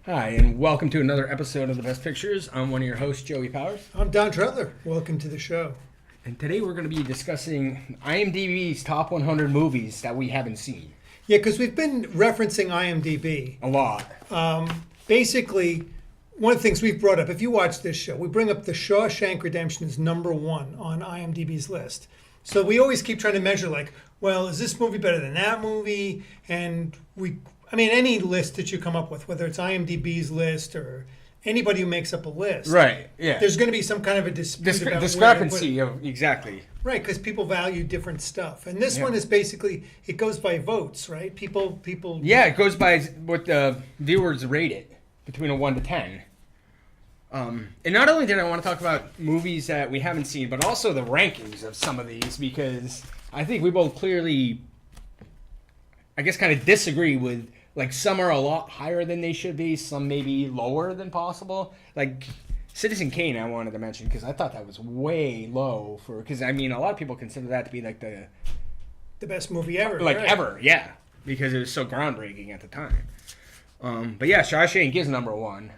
Hi, and welcome to another episode of The Best Pictures. I'm one of your hosts, Joey Powers. I'm Don Trutler. Welcome to the show. And today we're going to be discussing IMDb's top 100 movies that we haven't seen. Yeah, because we've been referencing IMDb. A lot. Basically, one of the things we've brought up, if you watch this show, we bring up The Shawshank Redemption as number one on IMDb's list. So we always keep trying to measure, like, well, is this movie better than that movie? And any list that you come up with, whether it's IMDb's list or anybody who makes up a list. Right, yeah. There's going to be some kind of a dispute about discrepancy of exactly. Right, because people value different stuff. And this one is basically, it goes by votes, right? People. Yeah, it goes by what the viewers rate it, between a 1 to 10. And not only did I want to talk about movies that we haven't seen, but also the rankings of some of these, because I think we both clearly, I guess, kind of disagree with, like, some are a lot higher than they should be, some maybe lower than possible. Like, Citizen Kane I wanted to mention, because I thought that was way low for, because, I mean, a lot of people consider that to be, like, the best movie ever. Like, right. ever, yeah, because it was so groundbreaking at the time. But yeah, Shawshank is number one.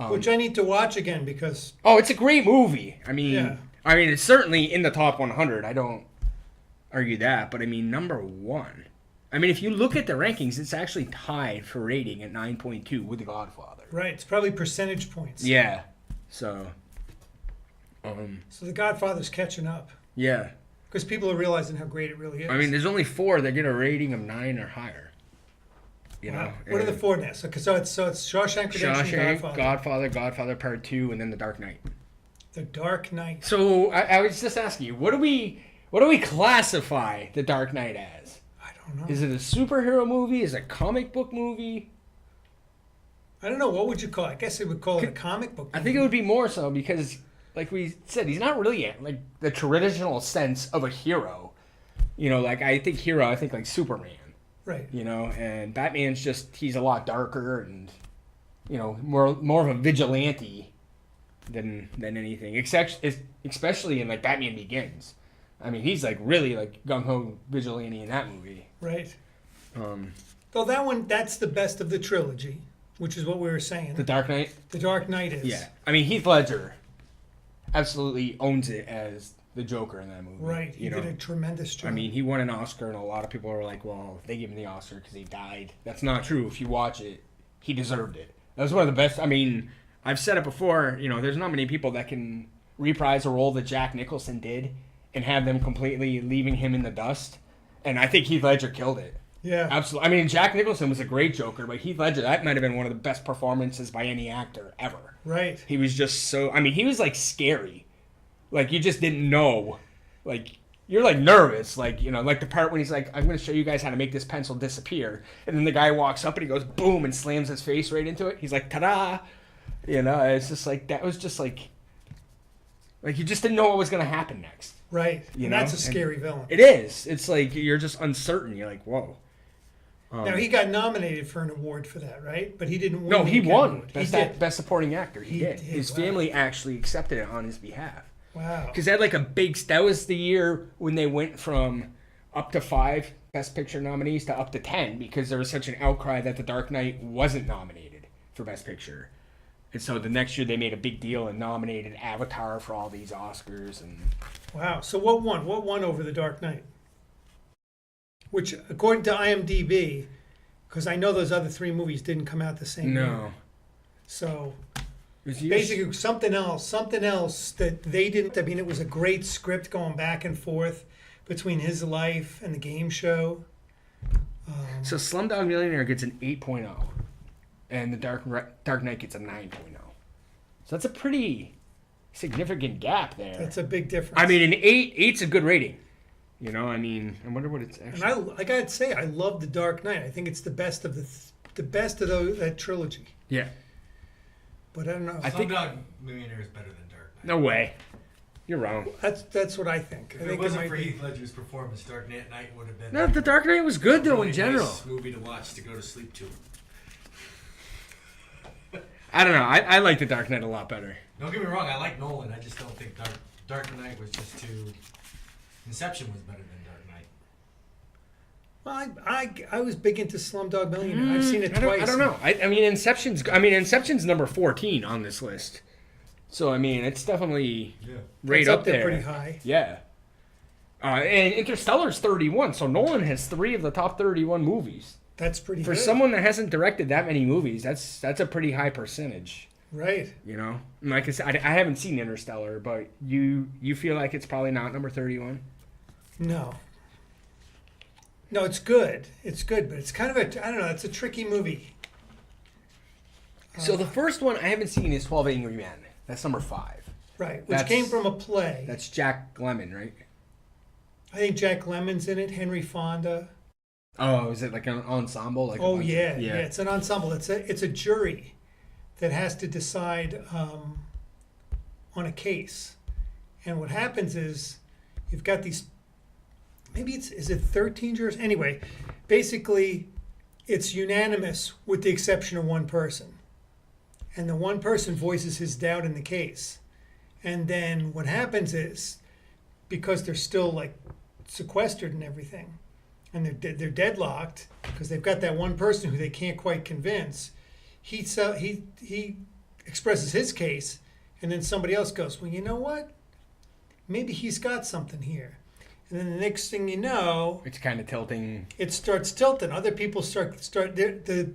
Which I need to watch again because... Oh, it's a great movie. I mean, Yeah. it's certainly in the top 100. I don't argue that. But, I mean, number one. I mean, if you look at the rankings, it's actually tied for rating at 9.2 with The Godfather. Right, it's probably percentage points. Yeah. So, So The Godfather's catching up. yeah. Because people are realizing how great it really is. I mean, there's only 4 that get a rating of 9 or higher. You know? Wow. What are the 4 now? So it's Shawshank Redemption, Shawshank, Godfather. Godfather Part 2, and then The Dark Knight. The Dark Knight. So I was just asking you, what do we classify The Dark Knight as? I don't know. Is it a superhero movie? Is it a comic book movie? I don't know. What would you call it? I guess they would call it a comic book movie. I think it would be more so because, like we said, he's not really like the traditional sense of a hero. You know, like I think like Superman. Right. You know, and Batman's he's a lot darker and, you know, more of a vigilante than anything. Especially in like Batman Begins. I mean, he's like really like gung ho vigilante in that movie. Right. Well, that's the best of the trilogy, which is what we were saying. The Dark Knight. The Dark Knight is. Yeah, I mean Heath Ledger absolutely owns it as the Joker in that movie. Right. He did a tremendous job. I mean, he won an Oscar, and a lot of people are like, well, they gave him the Oscar because he died. That's not true. If you watch it, he deserved it. That was one of the best. I mean, I've said it before, you know, there's not many people that can reprise a role that Jack Nicholson did and have them completely leaving him in the dust. And I think Heath Ledger killed it. Yeah. Absolutely. I mean, Jack Nicholson was a great Joker, but Heath Ledger, that might have been one of the best performances by any actor ever. Right. He was just so, I mean, he was like scary. Like, you just didn't know. Like, you're like nervous. Like, you know, like the part when he's like, I'm going to show you guys how to make this pencil disappear. And then the guy walks up and he goes, boom, and slams his face right into it. He's like, ta-da. You know, it's just like, that was just like you just didn't know what was going to happen next. Right. You And know? that's a scary villain. It is. It's like, you're just uncertain. You're like, whoa. Now, he got nominated for an award for that, right? But he didn't win. No, he the won. award. Best supporting actor. He did. His Wow. family actually accepted it on his behalf. Wow. Because that like that was the year when they went from up to 5 Best Picture nominees to up to 10 because there was such an outcry that The Dark Knight wasn't nominated for Best Picture. And so the next year they made a big deal and nominated Avatar for all these Oscars. And Wow. So what won? What won over The Dark Knight? Which, according to IMDb, because I know those other 3 movies didn't come out the same year. no. So It was basically something else that they didn't. I mean, it was a great script going back and forth between his life and the game show. So Slumdog Millionaire gets an 8.0 and The Dark Knight gets a 9.0. So that's a pretty significant gap there. That's a big difference. I mean, an 8's a good rating. You know, I mean, I wonder what it's actually. And I gotta say, I love The Dark Knight. I think it's the best of that trilogy. Yeah. But I don't know. I think Slumdog Millionaire is better than Dark Knight. no way. You're wrong. That's what I think. If I it think wasn't might for be. Heath Ledger's performance, Dark Knight would have been No, The Dark Knight was good though really in general. nice movie to watch to go to sleep to. I don't know. I like The Dark Knight a lot better. Don't get me wrong, I like Nolan. I just don't think Dark Knight was just too. Inception was better than Dark Knight. Well, I was big into Slumdog Millionaire. I've seen it twice. I don't know. I mean, Inception's number 14 on this list. So I mean, it's definitely Yeah. right It's up there. pretty high. Yeah. And Interstellar's 31, so Nolan has 3 of the top 31 movies. That's pretty For good. someone that hasn't directed that many movies, that's a pretty high percentage. Right. You know, and like I said, I haven't seen Interstellar, but you feel like it's probably not number 31. No. No, it's good. It's good, but it's kind of I don't know, it's a tricky movie. So the first one I haven't seen is 12 Angry Men. That's number 5. Right. Which That's- came from a play. That's Jack Lemmon, right? I think Jack Lemmon's in it, Henry Fonda. Oh, is it like an ensemble? Like a Oh bunch- yeah, yeah. It's an ensemble. It's a jury that has to decide on a case, and what happens is you've got these. Maybe is it 13 jurors? Anyway, basically, it's unanimous with the exception of one person, and the one person voices his doubt in the case, and then what happens is because they're still like sequestered and everything, and they're deadlocked because they've got that one person who they can't quite convince. He expresses his case, and then somebody else goes, "Well, you know what? Maybe he's got something here." And then the next thing you know, It's kind of tilting. it starts tilting. Other people start the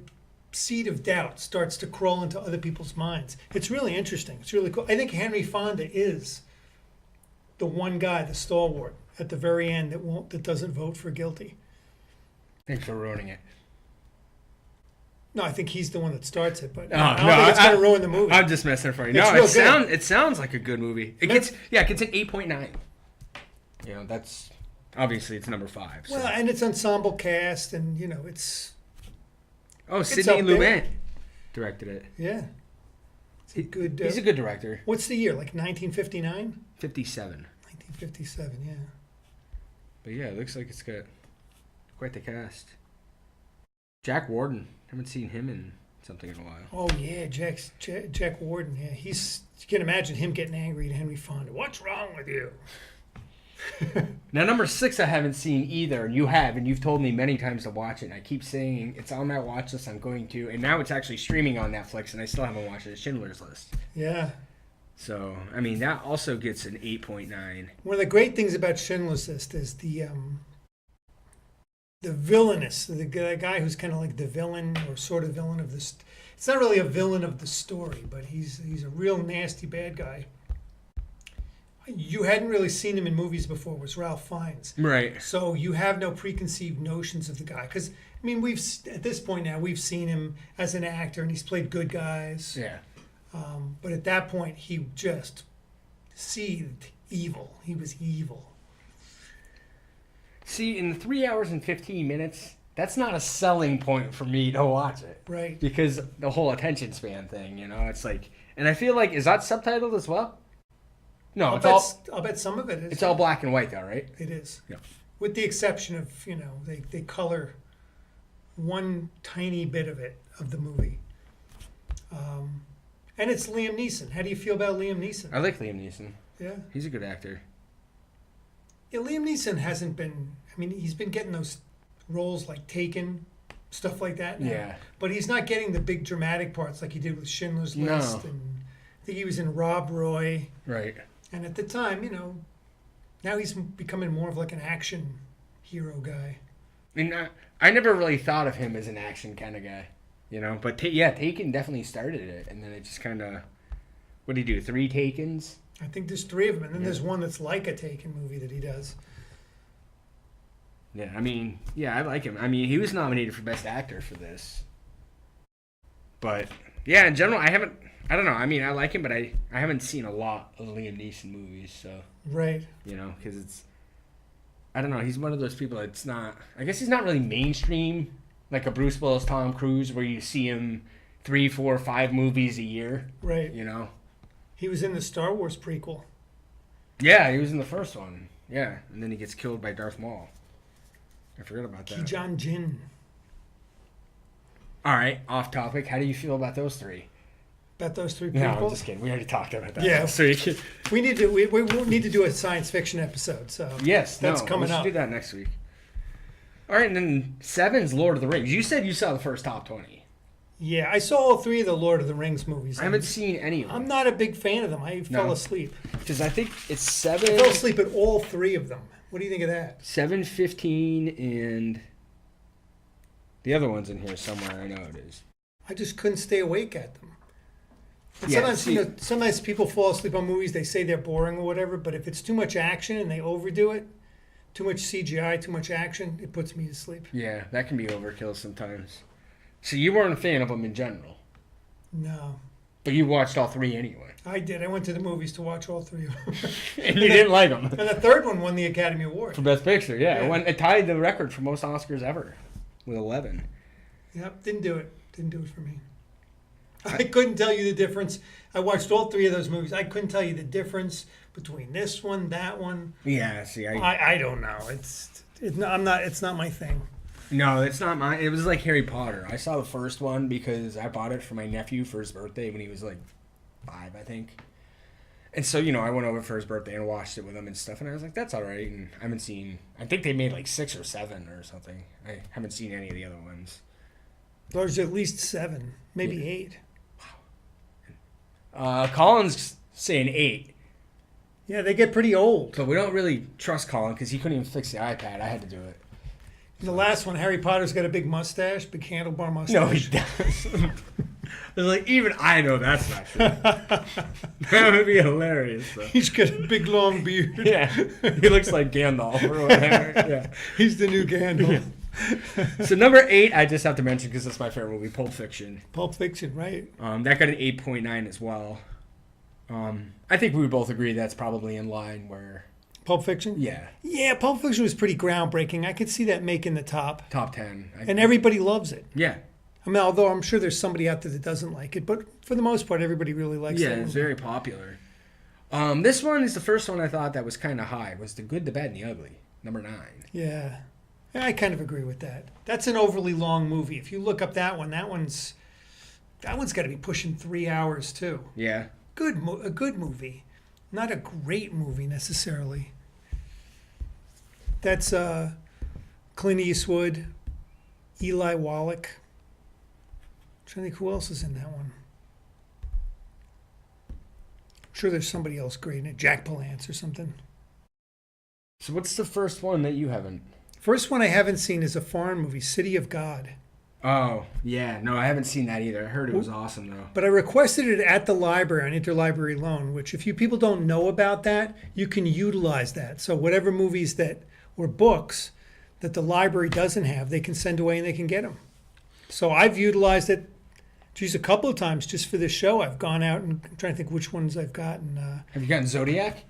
seed of doubt starts to crawl into other people's minds. It's really interesting. It's really cool. I think Henry Fonda is the one guy, the stalwart at the very end that doesn't vote for guilty. Thanks for ruining it. No, I think he's the one that starts it, but Oh, I don't think it's going to ruin the movie. I'm just messing for you. It's No, real it sounds like a good movie. It gets an 8.9. You know, that's obviously it's number 5. So. Well, and it's ensemble cast, and it's Sidney up there. Lumet directed it. yeah, it's a good. He's a good director. What's the year? Like 1959, 57. 1957. Yeah. But yeah, it looks like it's got quite the cast. Jack Warden. Haven't seen him in something in a while. Oh yeah, Jack Warden. Yeah, you can imagine him getting angry at Henry Fonda. What's wrong with you? Now, number 6 I haven't seen either, and you have, and you've told me many times to watch it, and I keep saying it's on that watch list, I'm going to, and now it's actually streaming on Netflix, and I still haven't watched it, it's Schindler's List. Yeah. So, I mean, that also gets an 8.9. One of the great things about Schindler's List is the villainous, the guy who's kind of like the villain or sort of villain of this. It's not really a villain of the story, but he's a real nasty bad guy. You hadn't really seen him in movies before. Was Ralph Fiennes. Right. So you have no preconceived notions of the guy. Because, I mean, at this point now, we've seen him as an actor, and he's played good guys. Yeah. But at that point, he just seethed evil. He was evil. See, in 3 hours and 15 minutes, that's not a selling point for me to watch it. Right. Because the whole attention span thing, it's like, and I feel like, is that subtitled as well? No, I'll bet some of it is. it's all black and white though, right? It is. Yeah. With the exception of, they color one tiny bit of it, of the movie. And it's Liam Neeson. How do you feel about Liam Neeson? I like Liam Neeson. Yeah. He's a good actor. Yeah, Liam Neeson hasn't been, he's been getting those roles like Taken, stuff like that now. Yeah. But he's not getting the big dramatic parts like he did with Schindler's List. No. And I think he was in Rob Roy. Right. And at the time, now he's becoming more of like an action hero guy. I mean, I never really thought of him as an action kind of guy, But Taken definitely started it, and then it just kind of. What did he do? 3 Takens? I think there's 3 of them, and then there's one that's like a Taken movie that he does. Yeah, I like him. He was nominated for Best Actor for this. But yeah, in general, I don't know. I like him, but I haven't seen a lot of Liam Neeson movies, so. Right. Because it's. I don't know. He's one of those people that's not. I guess he's not really mainstream, like a Bruce Willis, Tom Cruise, where you see him 3, 4, 5 movies a year. Right. He was in the Star Wars prequel. Yeah, he was in the first one. Yeah, and then he gets killed by Darth Maul. I forgot about that. Ki-Jan Jinn. All right, off topic. How do you feel about those 3? About those 3 prequels? No, I'm just kidding. We already talked about that. Yeah. So you can... We need to. We need to do a science fiction episode. So Yes, that's coming we should up. do that next week. All right, and then 7's Lord of the Rings. You said you saw the first top 20. Yeah, I saw all 3 of the Lord of the Rings movies. I haven't seen any of I'm them. not a big fan of them. I fell No. asleep. Because I think it's I 7, fell asleep at all 3 of them. What do you think of that? 7, 15, and the other one's in here somewhere. I know it is. I just couldn't stay awake at them. And Yeah, sometimes, see- you know, sometimes people fall asleep on movies. They say they're boring or whatever, but if it's too much action and they overdo it, too much CGI, too much action, it puts me to sleep. Yeah, that can be overkill sometimes. So you weren't a fan of them in general, No, but you watched all 3 anyway, I did. I went to the movies to watch all 3 of them. and you didn't like them. And the third one won the Academy Award. For Best Picture, yeah. Yeah. It tied the record for most Oscars ever with 11. Yep, didn't do it. Didn't do it for me. I couldn't tell you the difference. I watched all 3 of those movies. I couldn't tell you the difference between this one, that one. Yeah, see, I don't know. It's not my thing. No, it's not mine. It was like Harry Potter. I saw the first one because I bought it for my nephew for his birthday when he was like 5, I think. And so, you know, I went over for his birthday and watched it with him and stuff. And I was like, that's all right. And I haven't seen, I think they made like 6 or 7 or something. I haven't seen any of the other ones. There's at least 7, maybe 8. Colin's saying 8. Yeah, they get pretty old. But we don't really trust Colin because he couldn't even fix the iPad. I had to do it. The last one, Harry Potter's got a big mustache, big handlebar mustache. No, he doesn't. It's like, even I know that's not true. That would be hilarious, though. He's got a big long beard. Yeah, he looks like Gandalf or whatever. Yeah. He's the new Gandalf. So number 8, I just have to mention because it's my favorite movie, Pulp Fiction. Pulp Fiction, right? That got an 8.9 as well. I think we would both agree that's probably in line where, Pulp Fiction? yeah, Yeah, Pulp Fiction was pretty groundbreaking. I could see that making the top. top 10. And everybody loves it. yeah, I mean, although I'm sure there's somebody out there that doesn't like it, but for the most part, everybody really likes yeah, that it's movie. very popular. This one is the first one I thought that was kind of high. Was The Good, the Bad, and the Ugly, number 9. Yeah. I kind of agree with that. That's an overly long movie. If you look up that one's got to be pushing 3 hours too. Yeah. A good movie, not a great movie necessarily. That's Clint Eastwood, Eli Wallach. I'm trying to think who else is in that one. I'm sure there's somebody else great in it, Jack Palance or something. So what's the first one that you haven't? First one I haven't seen is a foreign movie, City of God. Oh, yeah. No, I haven't seen that either. I heard it was awesome, though. But I requested it at the library on interlibrary loan, which if you people don't know about that, you can utilize that. So whatever movies that or books that the library doesn't have, they can send away and they can get them. So I've utilized it, geez, a couple of times just for this show. I've gone out and I'm trying to think which ones I've gotten. Have you gotten Zodiac?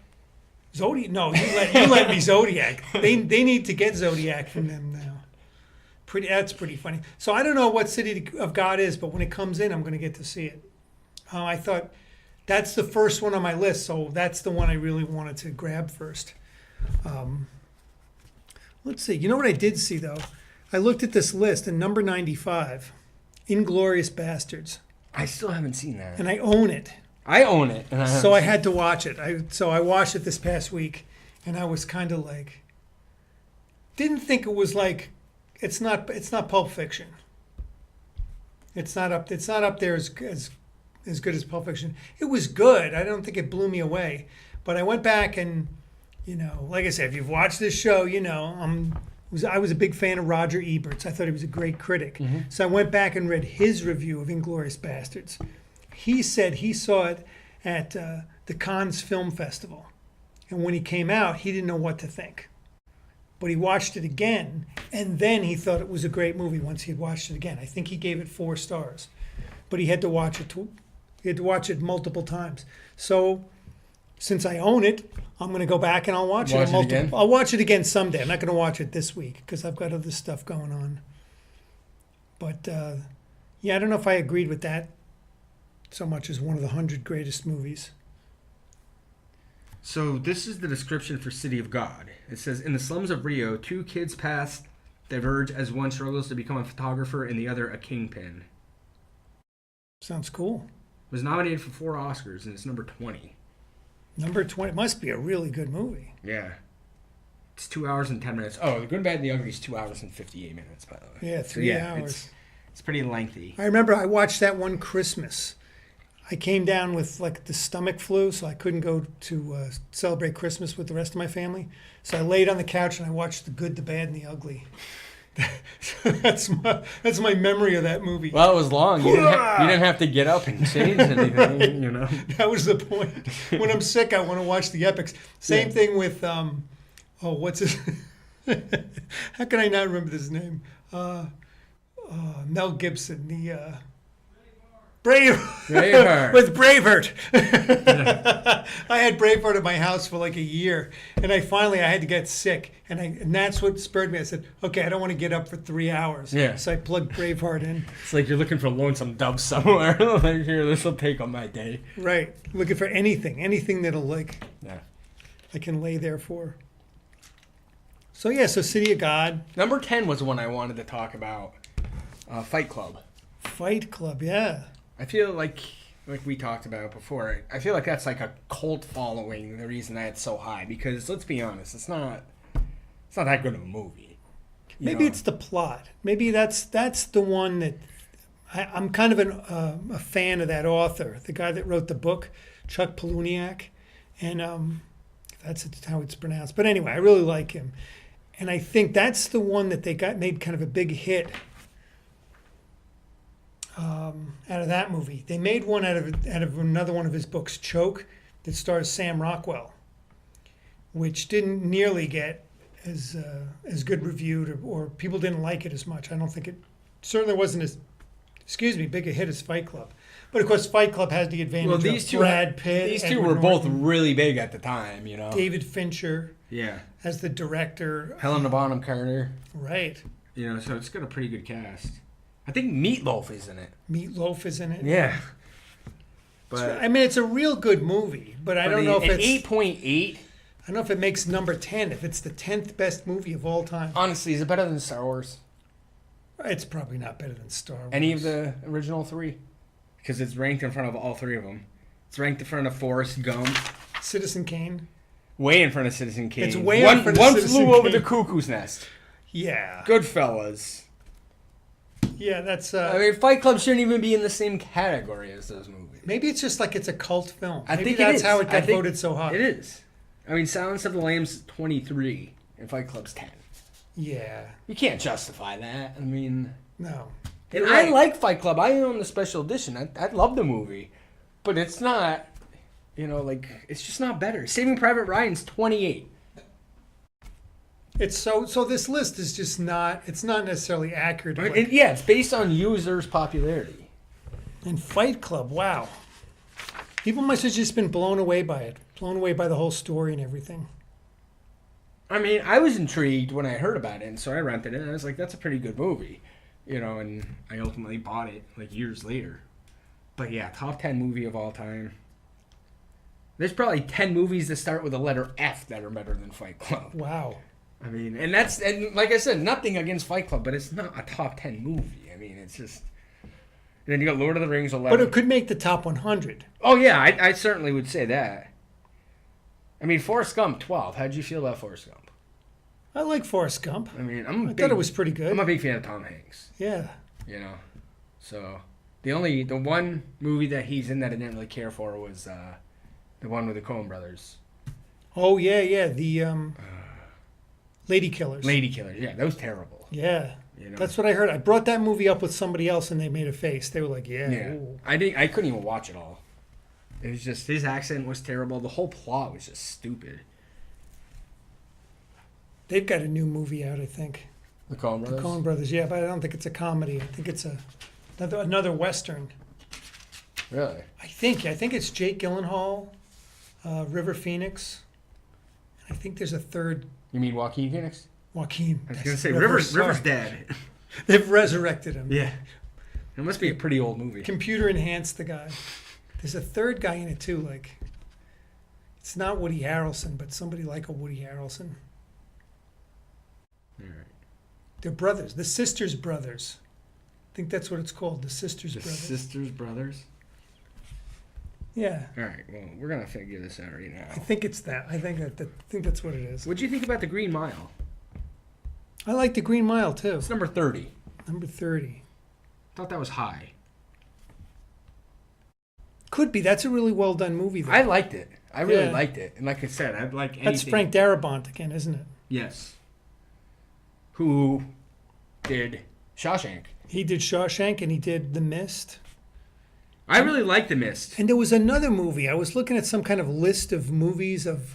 Zodiac? No, you let me Zodiac. They need to get Zodiac from them now. That's pretty funny. So I don't know what City of God is, but when it comes in, I'm going to get to see it. I thought that's the first one on my list, so that's the one I really wanted to grab first. Let's see. You know what I did see though? I looked at this list, and number 95, Inglourious Bastards, I still haven't seen that. and I own it. I own it. And So I had to watch it. I watched it this past week, and I was kind of like, didn't think it was like, it's not Pulp Fiction. It's not up there as good as Pulp Fiction. It was good. I don't think it blew me away, but I went back and, you know, like I said, if you've watched this show, you know, I was a big fan of Roger Ebert. I thought he was a great critic. So I went back and read his review of Inglourious Bastards. He said he saw it at the Cannes Film Festival. And when he came out, he didn't know what to think. But he watched it again, and then he thought it was a great movie once he had watched it again. I think he gave it 4 stars. But he had to watch it he had to watch it multiple times. So since I own it, I'm going to go back and I'll watch Watch it. it again? I'll watch it again someday. I'm not going to watch it this week because I've got other stuff going on. But yeah, I don't know if I agreed with that so much as one of the 100 greatest movies. So this is the description for City of God. It says, in the slums of Rio, 2 kids' paths diverge as one struggles to become a photographer and the other a kingpin. Sounds cool. Was nominated for 4 Oscars, and it's number 20. Number 20 must be a really good movie. Yeah. It's 2 hours and 10 minutes. Oh, The Good, Bad, and the Ugly is 2 hours and 58 minutes, by the way. Yeah, So, 3 yeah, hours. It's pretty lengthy. I remember I watched that one Christmas. I came down with like the stomach flu, so I couldn't go to celebrate Christmas with the rest of my family. So I laid on the couch and I watched The Good, the Bad, and the Ugly. that's my memory of that movie. Well, it was long. You didn't have to get up and change anything, you know. That was the point. When I'm sick, I want to watch the epics. Same thing with what's his? How can I not remember his name? Mel Gibson, the Braveheart. with Braveheart. I had Braveheart at my house for like a year, and I had to get sick, and that's what spurred me. I said, okay, I don't want to get up for 3 hours. Yeah. So I plugged Braveheart in. It's like you're looking for Lonesome Dove somewhere. Like, here, this will take on my day. Right, looking for anything that'll like Yeah. I can lay there for. So yeah, so City of God, Number 10 was the one I wanted to talk about. Fight Club. Fight Club, yeah. I feel like we talked about before, I feel like that's like a cult following, the reason that it's so high. Because let's be honest, it's not that good of a movie. You Maybe know? it's the plot. Maybe that's the one that I'm kind of a fan of that author, the guy that wrote the book, Chuck Palahniuk, and that's how it's pronounced. But anyway, I really like him, and I think that's the one that they made kind of a big hit out of that movie. They made one out of another one of his books, Choke, that stars Sam Rockwell, which didn't nearly get as good reviewed, or people didn't like it as much. I don't think it certainly wasn't as big a hit as Fight Club. But of course, Fight Club has the advantage of Brad Pitt. These two Edward were both Norton, really big at the time, you know. David Fincher Yeah. as the director. Helena Bonham Carter. Right. You know, so it's got a pretty good cast. I think Meatloaf is in it. Meatloaf is in it. Yeah. But I mean, it's a real good movie, but I don't know if an it's 8.8. I don't know if it makes number 10, if it's the 10th best movie of all time. Honestly, is it better than Star Wars? It's probably not better than Star Wars. Any of the original three? Because it's ranked in front of all three of them. It's ranked in front of Forrest Gump. Citizen Kane? Way in front of Citizen Kane. It's way in front of One Citizen Flew Over Kane. the Cuckoo's Nest. Yeah. Goodfellas. Yeah, that's... I mean, Fight Club shouldn't even be in the same category as those movies. maybe it's just like it's a cult film. I Maybe think that's it is. how it I got think voted so high. It is. I mean, Silence of the Lambs 23 and Fight Club's 10. Yeah. You can't justify that. I mean... No. And You're right. I like Fight Club. I own the special edition. I love the movie. But it's not, you know, like, it's just not better. Saving Private Ryan's 28. It's so this list is just not, it's not necessarily accurate. Right? Like, Yeah, it's based on users' popularity. and Fight Club, wow. People must have just been blown away by it. Blown away by the whole story and everything. I mean, I was intrigued when I heard about it, and so I rented it, and I was like, that's a pretty good movie. You know, and I ultimately bought it, like, years later. But yeah, top 10 movie of all time. There's probably 10 movies that start with the letter F that are better than Fight Club. Wow. I mean, and like I said, nothing against Fight Club, but it's not a top 10 movie. I mean, it's just... And then you got Lord of the Rings 11. But it could make the top 100. Oh, yeah, I certainly would say that. I mean, Forrest Gump, 12. How'd you feel about Forrest Gump? I like Forrest Gump. I mean, I thought it was pretty good. I'm a big fan of Tom Hanks, Yeah. you know. So, the one movie that he's in that I didn't really care for was the one with the Coen brothers. Oh, yeah. The Lady Killers. Lady Killers. Yeah, that was terrible. Yeah. You know? That's what I heard. I brought that movie up with somebody else and they made a face. They were like, yeah. Yeah. Ooh. I couldn't even watch it all. It was just, his accent was terrible. The whole plot was just stupid. They've got a new movie out, I think. The Coen brothers? The Coen Brothers, yeah, but I don't think it's a comedy. I think it's another Western. Really? I think it's Jake Gyllenhaal, River Phoenix. I think there's a third, You mean Joaquin Phoenix? Joaquin. I was going to say, River's dead. They've resurrected him. Yeah. It must be a pretty old movie. Computer enhanced the guy. There's a third guy in it too. Like, it's not Woody Harrelson, but somebody like a Woody Harrelson. All right. They're brothers. The Sisters Brothers. I think that's what it's called. The Sisters The Brothers. Sisters Brothers? Yeah. All right. Well, we're gonna figure this out right I now. think it's that. I think that's what it is. What'd you think about the Green Mile? I like the Green Mile too. It's number 30. Number 30. Thought that was high. Could be. That's a really well done movie though. I liked it. I really Yeah. liked it. And like I said, I'd like anything. That's Frank Darabont again, isn't it? Yes. Who did Shawshank? He did Shawshank and he did The Mist. I really liked The Mist. And there was another movie. I was looking at some kind of list of movies of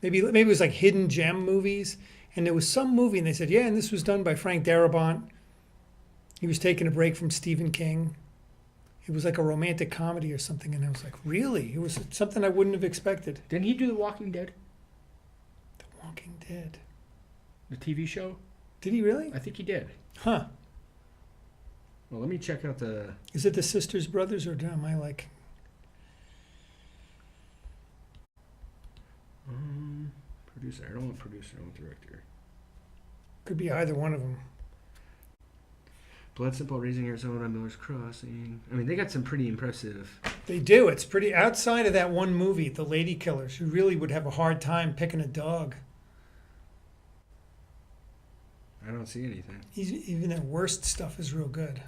maybe it was like hidden gem movies, and there was some movie, and they said, yeah, and this was done by Frank Darabont. He was taking a break from Stephen King. It was like a romantic comedy or something, and I was like, really? It was something I wouldn't have expected. Didn't he do The Walking Dead? The Walking Dead. The TV show? Did he really? I think he did. Huh. Well, let me check out the. Is it the Sisters Brothers, or am I like? Producer. I don't want producer. I want director. Could be either one of them. Blood Simple, Raising Arizona, Miller's Crossing. I mean, they got some pretty impressive. They do. It's pretty outside of that one movie, The Lady Killers. You really would have a hard time picking a dog. I don't see anything. Even their worst stuff is real good.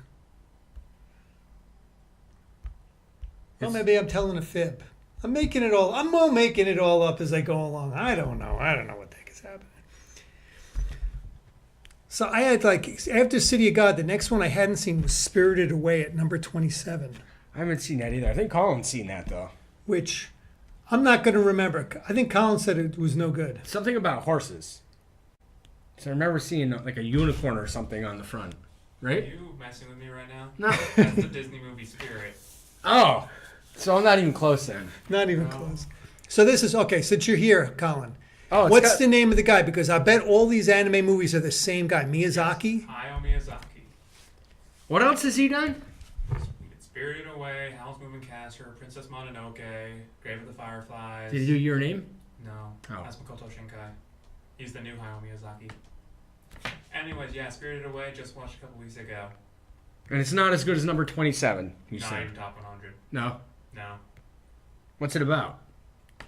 Well, maybe I'm telling a fib. I'm all making it all up as I go along. I don't know what the heck is happening. So I had after City of God, the next one I hadn't seen was Spirited Away at number 27, I haven't seen that either. I think Colin's seen that though. which I'm not going to remember. I think Colin said it was no good. Something about horses. So I remember seeing like a unicorn or something on the front, Are right? you messing with me right now? No. That's the Disney movie Spirit. Oh, so I'm not even close then. Not even No. close. So this is, okay, since you're here, Colin, Oh, what's the name of the guy? Because I bet all these anime movies are the same guy, Miyazaki. Hayao Miyazaki. What else has he done? Spirited Away, Howl's Moving Castle, Princess Mononoke, Grave of the Fireflies. Did he do Your Name? No, Oh. that's Makoto Shinkai. He's the new Hayao Miyazaki. Anyways, yeah, Spirited Away, just watched a couple weeks ago. And it's not as good as number 27. You Not said even top 100. no. No. What's it about?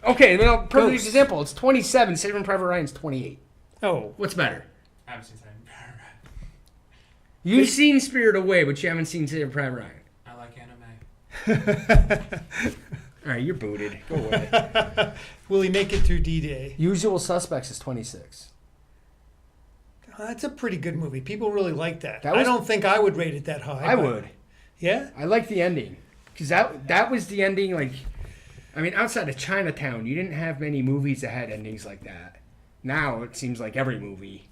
Okay, well, perfect Ghosts. example. It's 27. Saving Private Ryan's 28. Oh, What's better? I haven't seen Saving You've seen Spirit Away, but you haven't seen Saving Private Ryan. I like anime. All right, you're booted. Go away. will he make it through D-Day? Usual Suspects is 26. That's a pretty good movie. People really like that. That I was- don't think I would rate it that high. I but- would. Yeah? I like the ending because that was the ending. Like, I mean, outside of Chinatown, you didn't have many movies that had endings like that. Now it seems like every movie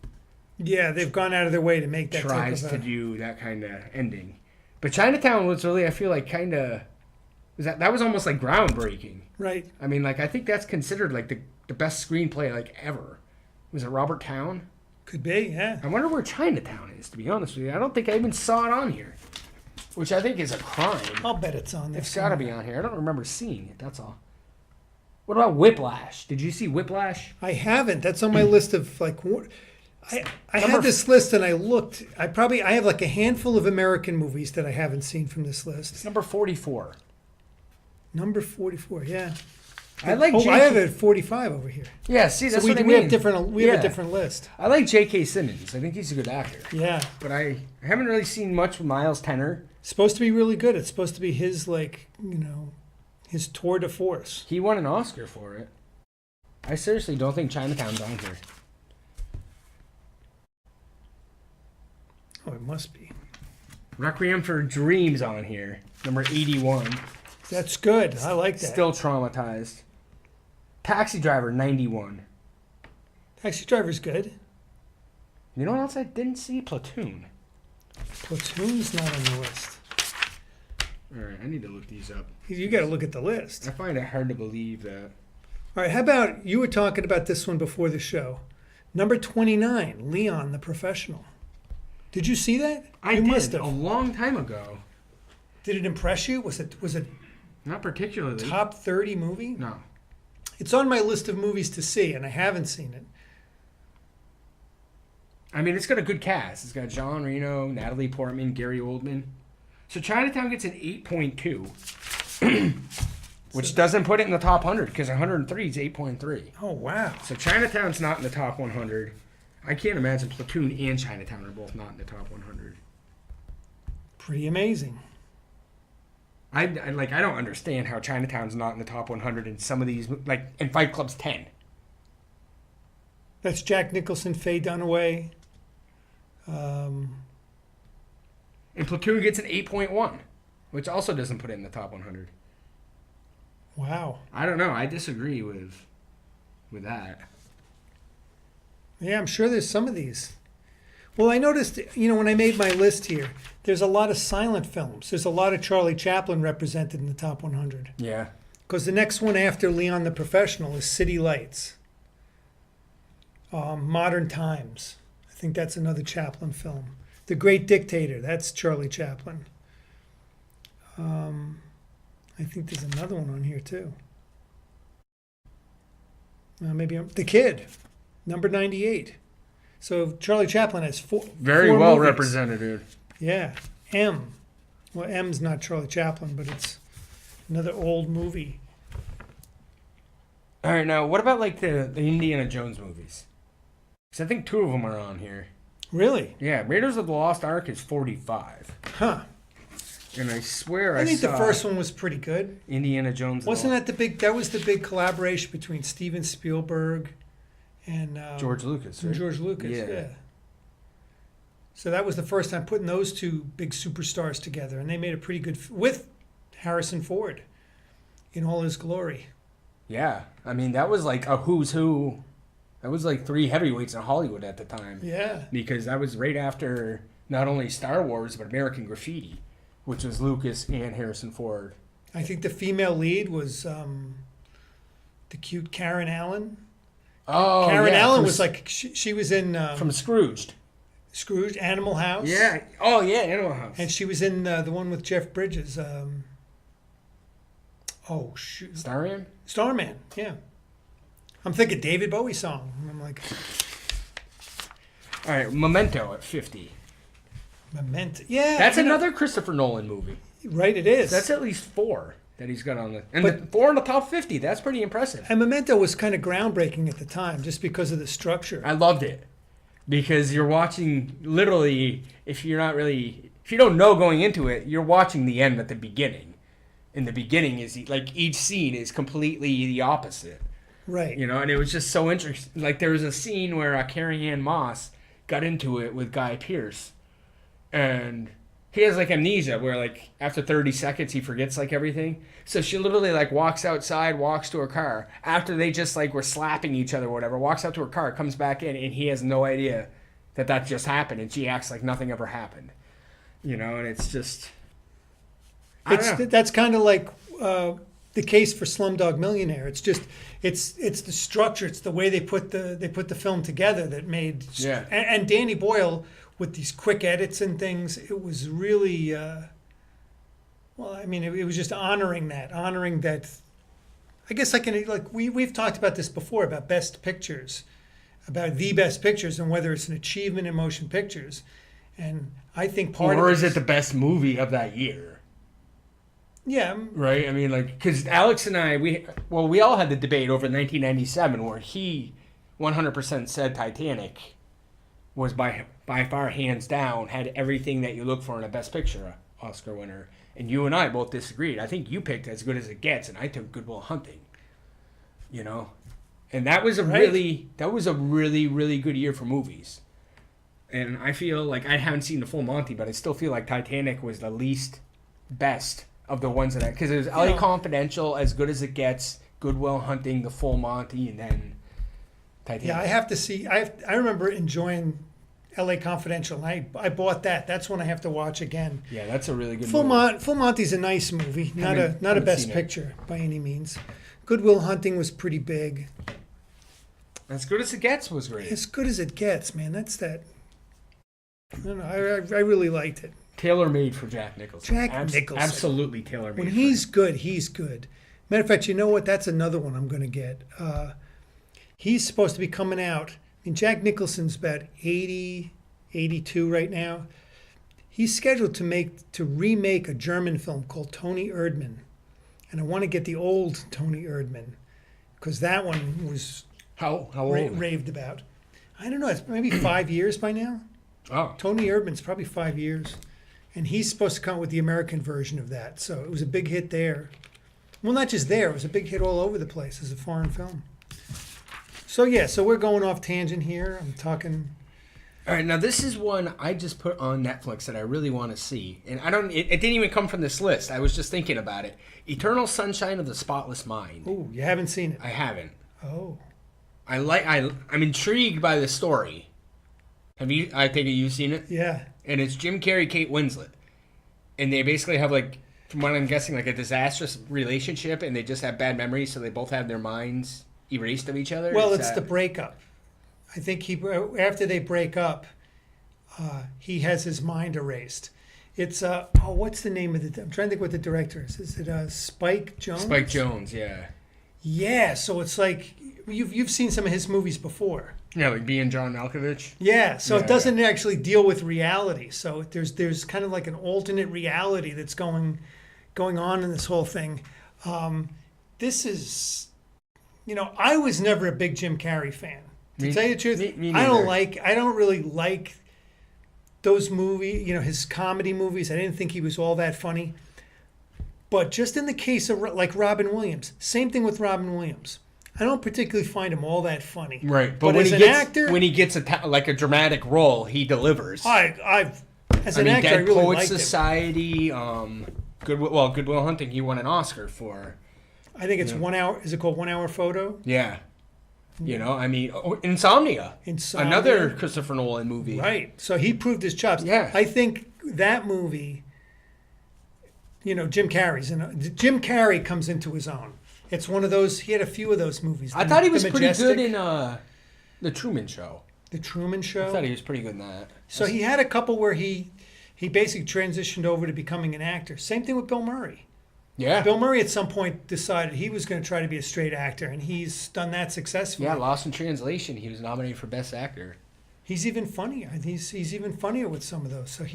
Yeah, they've gone out of their way to make that tries type to of a... do that kind of ending. But Chinatown was really, I feel like, kind of that was almost like groundbreaking. Right. I mean, like I think that's considered like the best screenplay like ever. Was it Robert Towne? Could be, yeah. I wonder where Chinatown is. To be honest with you, I don't think I even saw it on here, which I think is a crime. I'll bet it's on there. It's got to be on here. I don't remember seeing it. That's all. What about Whiplash? Did you see Whiplash? I haven't. That's on my list of I Number had this list and I looked. I have like a handful of American movies that I haven't seen from this list. It's number 44. Number 44, yeah. I like Oh, J.K. I have it at 45 over here. Yeah, see, that's So we what I we mean. have different. We have Yeah. a different list. I like J.K. Simmons. I think he's a good actor. Yeah, But I haven't really seen much with Miles Teller. supposed to be really good. It's supposed to be his his tour de force. He won an Oscar for it. I seriously don't think Chinatown's on here. Oh, it must be. Requiem for a Dream's on here. Number 81. That's good. I like that. Still traumatized. Taxi Driver, 91. Taxi Driver's good. You know what else I didn't see? Platoon. Platoon's not on the list. All right, I need to look these up. You got to look at the list. I find it hard to believe that. All right, how about you were talking about this one before the show? Number 29, Leon the Professional. Did you see that? You must a have. long time ago. Did it impress you? Was it Not particularly. top 30 movie? No. It's on my list of movies to see, and I haven't seen it. I mean, it's got a good cast. It's got John Reno, Natalie Portman, Gary Oldman. So Chinatown gets an 8.2. which doesn't put it in the top 100 because 103 is 8.3. Oh wow. So Chinatown's not in the top 100. I can't imagine Platoon and Chinatown are both not in the top 100. Pretty amazing. I don't understand how Chinatown's not in the top 100 in some of these, like, and Fight Club's 10. That's Jack Nicholson, Faye Dunaway. And Platoon gets an 8.1, which also doesn't put it in the top 100. Wow. I don't know. I disagree with that. Yeah, I'm sure there's some of these. Well, I noticed, when I made my list here, there's a lot of silent films. There's a lot of Charlie Chaplin represented in the top 100. Yeah. Because the next one after Leon the Professional is City Lights. Modern Times. I think that's another Chaplin film. The Great Dictator. That's Charlie Chaplin. I think there's another one on here too. The Kid, number 98. So Charlie Chaplin has four. Very four well movies. represented, dude. Yeah. M. Well, M's not Charlie Chaplin, but it's another old movie. All right, now what about like the Indiana Jones movies? Because I think 2 of them are on here. Really? Yeah, Raiders of the Lost Ark is 45, Huh. and I swear I think saw the first one was pretty good. Indiana Jones. Wasn't that the big? That was the big collaboration between Steven Spielberg and George Lucas? and Right? George Lucas. Yeah. Yeah. So that was the first time putting those two big superstars together, and they made a pretty good with Harrison Ford in all his glory. Yeah, I mean that was like a who's who. That was like 3 heavyweights in Hollywood at the time. Yeah. Because that was right after not only Star Wars but American Graffiti, which was Lucas and Harrison Ford. I think the female lead was the cute Karen Allen. Oh, Karen yeah, Allen from was like she was in from Scrooged. Scrooge, Animal House. Yeah. Oh yeah, Animal House. And she was in the one with Jeff Bridges. Oh shoot, Starman. Starman. Yeah. I'm thinking David Bowie song. And I'm like, All right, Memento at 50. Memento. Yeah. That's another Christopher Nolan movie. Right, it is. That's at least 4 that he's got on the and But- the 4 in the top 50. That's pretty impressive. And Memento was kind of groundbreaking at the time, just because of the structure. I loved it because you're watching literally. If you don't know going into it, you're watching the end at the beginning. And the beginning is like each scene is completely the opposite. Right. And it was just so interesting. Like there was a scene where Carrie Ann Moss got into it with Guy Pearce, and he has like amnesia where like after 30 seconds he forgets like everything. So she literally like walks outside, walks to her car after they just like were slapping each other or whatever, walks out to her car, comes back in, and he has no idea that just happened, and she acts like nothing ever happened. And it's just I don't know. That's kind of like the case for Slumdog Millionaire. It's just it's the structure. It's the way they put the film together that made. Yeah. And Danny Boyle with these quick edits and things. It was really. Well, I mean, it was just honoring that. I guess we've talked about this before about best pictures, about the best pictures and whether it's an achievement in motion pictures, and I think part or of is it the best movie of that year? Yeah. Right? I mean, like, because Alex and I, we all had the debate over 1997 where he 100% said Titanic was by far, hands down, had everything that you look for in a Best Picture Oscar winner. And you and I both disagreed. I think you picked As Good as It Gets, and I took Good Will Hunting. And that was a really, really good year for movies. And I feel like I haven't seen the full Monty, but I still feel like Titanic was the least best of the ones that because it was LA Confidential, As Good as It Gets, Good Will Hunting, the full Monty, and then Titanic. Yeah, I have to see. I remember enjoying L.A. Confidential. And I bought that. That's one I have to watch again. Yeah, that's a really good movie. Full Monty's a nice movie. Not a haven't best seen it. picture by any means. Good Will Hunting was pretty big. As Good as It Gets was great. As Good as It Gets, man. That's that. I don't know. I really liked it. Tailor-made for Jack Nicholson. Nicholson. Absolutely tailor-made. When for he's him. good, he's good. Matter of fact, you know what? That's another one I'm going to get. He's supposed to be coming out. I mean, Jack Nicholson's about 80, 82 right now. He's scheduled to remake a German film called Tony Erdmann. and I want to get the old Tony Erdman because that one was How old? raved about. I don't know. It's maybe 5 years by now. Oh, Tony Erdman's probably 5 years, and he's supposed to come with the American version of that. So it was a big hit there. Well, not just there; it was a big hit all over the place as a foreign film. So yeah, so we're going off tangent here. I'm talking. all right. Now this is one I just put on Netflix that I really want to see, and I don't. It didn't even come from this list. I was just thinking about it. Eternal Sunshine of the Spotless Mind. Oh, you haven't seen it? I haven't. Oh, I'm intrigued by the story. Have you? I take it you've seen it. yeah. And it's Jim Carrey, Kate Winslet, and they basically have like, from what I'm guessing, like a disastrous relationship, and they just have bad memories, so they both have their minds erased of each other. Well, Is it's that- the breakup. I think after they break up, he has his mind erased. It's what's the name of the? I'm trying to think what the director is. Is it Spike Jones? Spike Jones, yeah, Yeah. So it's like you've seen some of his movies before. yeah, like being John Malkovich. Yeah. So Yeah, it doesn't actually deal with reality. So there's kind of like an alternate reality that's going on in this whole thing. This is, I was never a big Jim Carrey fan. To Me- tell you the truth, me I neither. don't really like those movies, his comedy movies. I didn't think he was all that funny. But just in the case of like Robin Williams, same thing with Robin Williams. I don't particularly find him all that funny. Right, But when as he an gets actor, when he gets like a dramatic role, he delivers. as I an mean, actor, I Dead really Poets liked him. Society, Goodwill Hunting, he won an Oscar for. I think it's 1 hour. Is it called 1 Hour Photo? Yeah, I mean, Insomnia, Insomnia. another Christopher Nolan movie. Right. So he proved his chops. Yeah. I think that movie, Jim Carrey's Jim Carrey comes into his own. It's one of those. He had a few of those movies. I thought he The was pretty Majestic, good in the Truman Show. The Truman I Show. thought he was pretty good in that. So he had a couple where he basically transitioned over to becoming an actor. Same thing with Bill Murray. Yeah, Bill Murray at some point decided he was going to try to be a straight actor, and he's done that successfully. yeah. Lost in Translation, he was nominated for Best Actor. He's even funnier. He's even funnier with some of those. So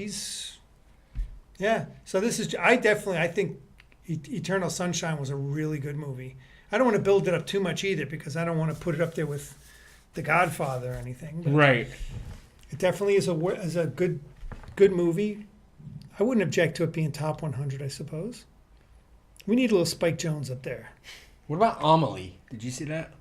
yeah. So I think Eternal Sunshine was a really good movie. I don't want to build it up too much either because I don't want to put it up there with The Godfather or anything. But Right. it definitely is a good movie. I wouldn't object to it being top 100, I suppose. We need a little Spike Jones up there. What about Amelie? Did you see that?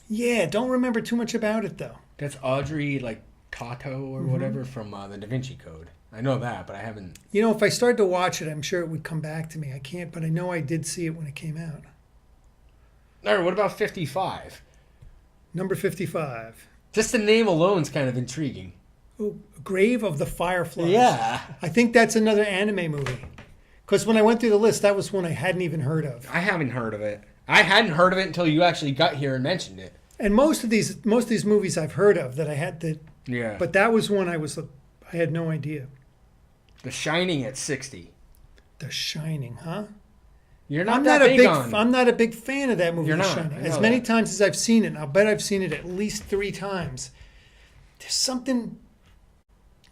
Yeah, don't remember too much about it though. That's Audrey like Tato or whatever from the Da Vinci Code. I know that, but I haven't. If I started to watch it, I'm sure it would come back to me. I can't, but I know I did see it when it came out. All right, what about 55? Number 55. Just the name alone is kind of intriguing. Oh, Grave of the Fireflies. Yeah. I think that's another anime movie. Because when I went through the list, that was one I hadn't even heard of. I haven't heard of it. I hadn't heard of it until you actually got here and mentioned it. And most of these movies I've heard of that I had to, Yeah. but that was one I had no idea. The Shining at 60. The Shining, huh? You're not I'm that not a big big. on. I'm not a big fan of that movie. You're The not. Shining. I As know many that. times as I've seen it, and I'll bet I've seen it at least 3 times. There's something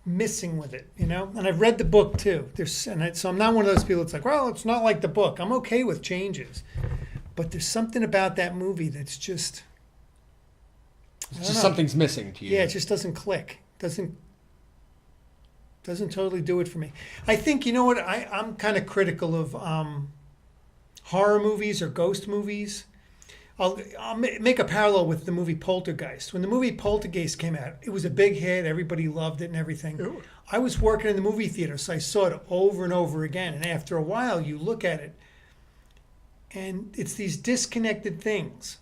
missing with it, And I've read the book too. So I'm not one of those people that's like, well, it's not like the book. I'm okay with changes, but there's something about that movie that's just. I don't Just know. something's missing to you. Yeah, it just doesn't click. Doesn't totally do it for me. I think you know what I'm kind of critical of horror movies or ghost movies. I'll make a parallel with the movie Poltergeist. When the movie Poltergeist came out, it was a big hit. Everybody loved it and everything. Ooh. I was working in the movie theater, so I saw it over and over again. And after a while, you look at it, and it's these disconnected things.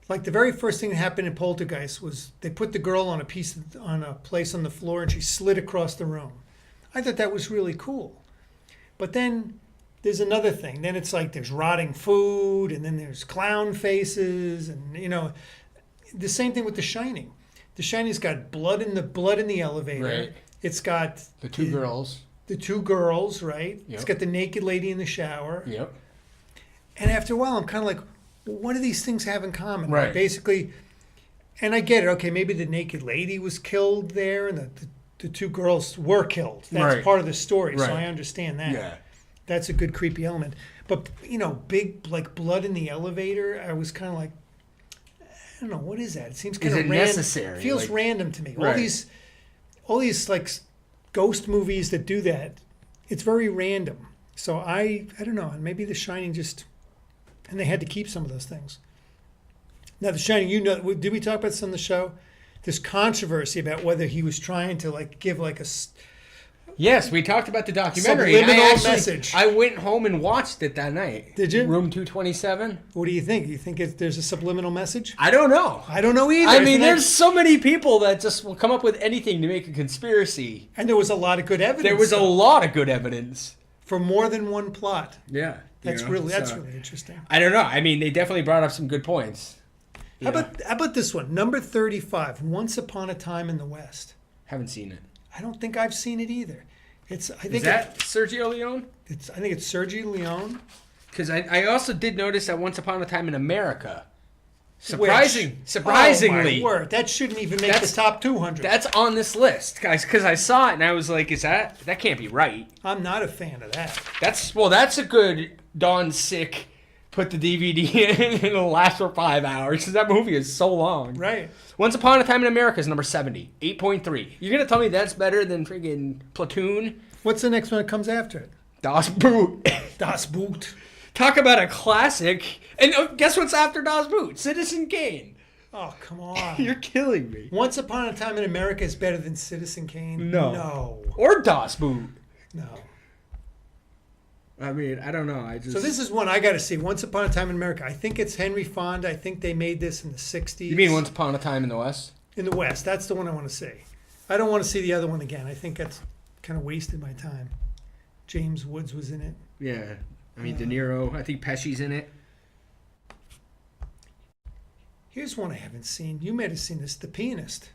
Like the very first thing that happened in Poltergeist was they put the girl on a place on the floor and she slid across the room. I thought that was really cool. But then there's another thing. Then it's like there's rotting food and then there's clown faces and the same thing with The Shining. The Shining's got blood in the elevator. Right. It's got The two girls. the 2 girls, right? It's Yep. got the naked lady in the shower. Yep. And after a while, I'm kind of like, well, what do these things have in common? Right. Basically, and I get it. Okay, maybe the naked lady was killed there, and the 2 girls were killed. That's Right. part of the story, so Right. I understand that. Yeah. That's a good creepy element. But big like blood in the elevator. I was kind of like, I don't know, what is that? It seems kind Is of it random. necessary? Feels Like- random to me. Right. All these like ghost movies that do that. It's very random. So I don't know. And maybe The Shining and they had to keep some of those things. Now The Shining, did we talk about this on the show? There's controversy about whether he was trying to like give like Yes, we talked about the documentary. Subliminal message. I went home and watched it that night. Did you? Room 227. What do you think? You think there's a subliminal message? I don't know. I don't know either. I mean, Isn't that- there's so many people that just will come up with anything to make a conspiracy. and there was a lot of good evidence. There was a lot of good evidence. for more than one plot. Yeah. That's you know, really so- interesting. I don't know. I mean, they definitely brought up some good points. How about this one? Number 35, Once Upon a Time in the West. Haven't seen it. I don't think I've seen it either. I Is think that Sergio Leone? it's Sergio Leone. Because I also did notice that Once Upon a Time in America. Which- Surprisingly, Oh my word, that shouldn't even make the That's- top 200. that's on this list, guys. Because I saw it and I was like, that can't be right. I'm not a fan of that. That's a good Dawn Sick. Put the DVD in and it'll last for 5 hours because that movie is so long. Right. Once Upon a Time in America is number 70, 8.3. You're gonna tell me that's better than friggin' Platoon? What's the next one that comes after it? Das Boot. Das Boot. Talk about a classic. And guess what's after Das Boot? Citizen Kane. Oh, come on. You're killing me. Once Upon a Time in America is better than Citizen Kane? No. No. Or Das Boot. No. I mean, I don't know. So this is one I got to see. Once Upon a Time in America. I think it's Henry Fonda. I think they made this in the 60s. You mean Once Upon a Time in the West? In the West. That's the one I want to see. I don't want to see the other one again. I think that's kind of wasted my time. James Woods was in it. Yeah. I mean, De Niro. I think Pesci's in it. Here's one I haven't seen. You might have seen this. The Pianist.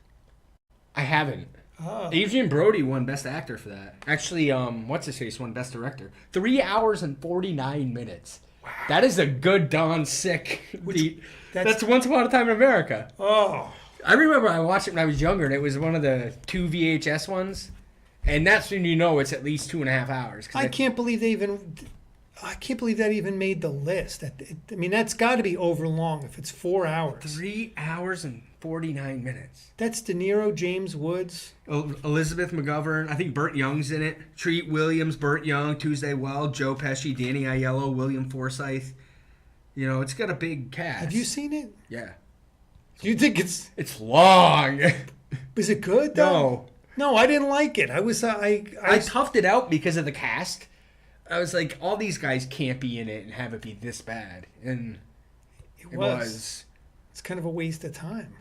I haven't. Oh. Adrian Brody won Best Actor for that. Actually, what's his face won Best Director. 3 hours and 49 minutes. Wow. That is a good Don Sick beat. That's Once Upon a Time in America. Oh. I remember I watched it when I was younger, and it was one of the 2 VHS ones. And that's when you know it's at least 2.5 hours. I can't believe that even made the list. I mean, that's got to be over long if it's 4 hours. 3 hours and 49 minutes. That's De Niro, James Woods. Elizabeth McGovern. I think Burt Young's in it. Treat Williams, Burt Young, Tuesday Weld, Joe Pesci, Danny Aiello, William Forsythe. You know, it's got a big cast. Have you seen it? Yeah. Do you think it's long. is it good though? No. No, I didn't like it. I toughed it out because of the cast. I was like, all these guys can't be in it and have it be this bad. And it was. It's kind of a waste of time.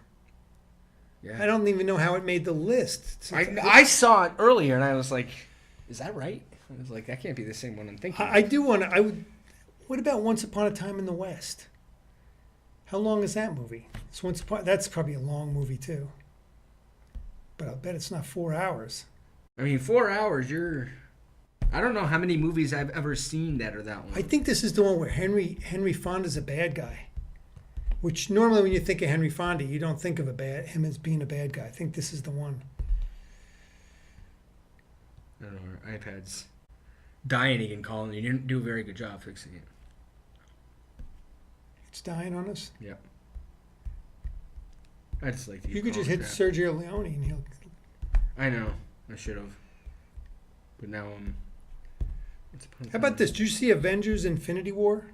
Yeah. I don't even know how it made the list. I saw it earlier and I was like, is that right? I was like, that can't be the same one I'm thinking. I do want to. What about Once Upon a Time in the West? How long is that movie? That's probably a long movie too. But I'll bet it's not 4 hours. I mean, 4 hours, I don't know how many movies I've ever seen that are that long. I think this is the one where Henry Fonda's a bad guy. Which normally when you think of Henry Fonda, you don't think of him as being a bad guy. I think this is the one. I don't know, our iPad's dying again, Colin. You didn't do a very good job fixing it. It's dying on us. Yep. I just like You could just hit Sergio Leone and he'll. I know. I should have. But now How about this? Did you see Avengers: Infinity War?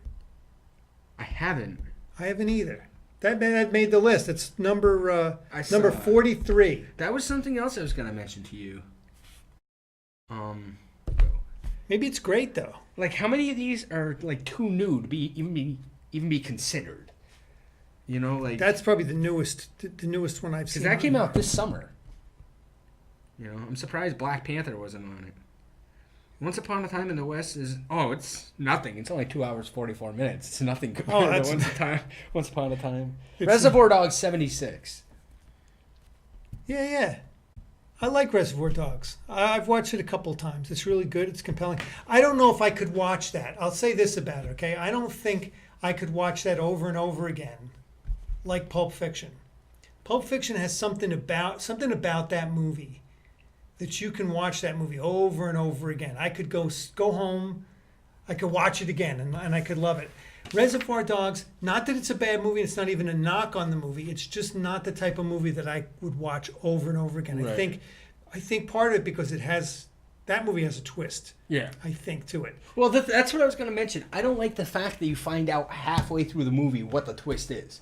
I haven't. I haven't either. That made the list. It's number saw number it. 43. That was something else I was gonna mention to you. Maybe it's great though. Like how many of these are like too new to even be considered? You know, like That's probably the newest one I've seen. because that came out this summer. You know, I'm surprised Black Panther wasn't on it. Once Upon a Time in the West it's nothing. It's only 2 hours 44 minutes. It's nothing compared to Once Upon a Time. Reservoir Dogs 76. Yeah. I like Reservoir Dogs. I've watched it a couple of times. It's really good. It's compelling. I don't know if I could watch that. I'll say this about it, okay? I don't think I could watch that over and over again, like Pulp Fiction. Pulp Fiction has something about that movie that you can watch that movie over and over again. I could go home. I could watch it again and I could love it. Reservoir Dogs, not that it's a bad movie, it's not even a knock on the movie. It's just not the type of movie that I would watch over and over again. Right. I think part of it because that movie has a twist, Yeah. I think, to it. Well, that's what I was going to mention. I don't like the fact that you find out halfway through the movie what the twist is.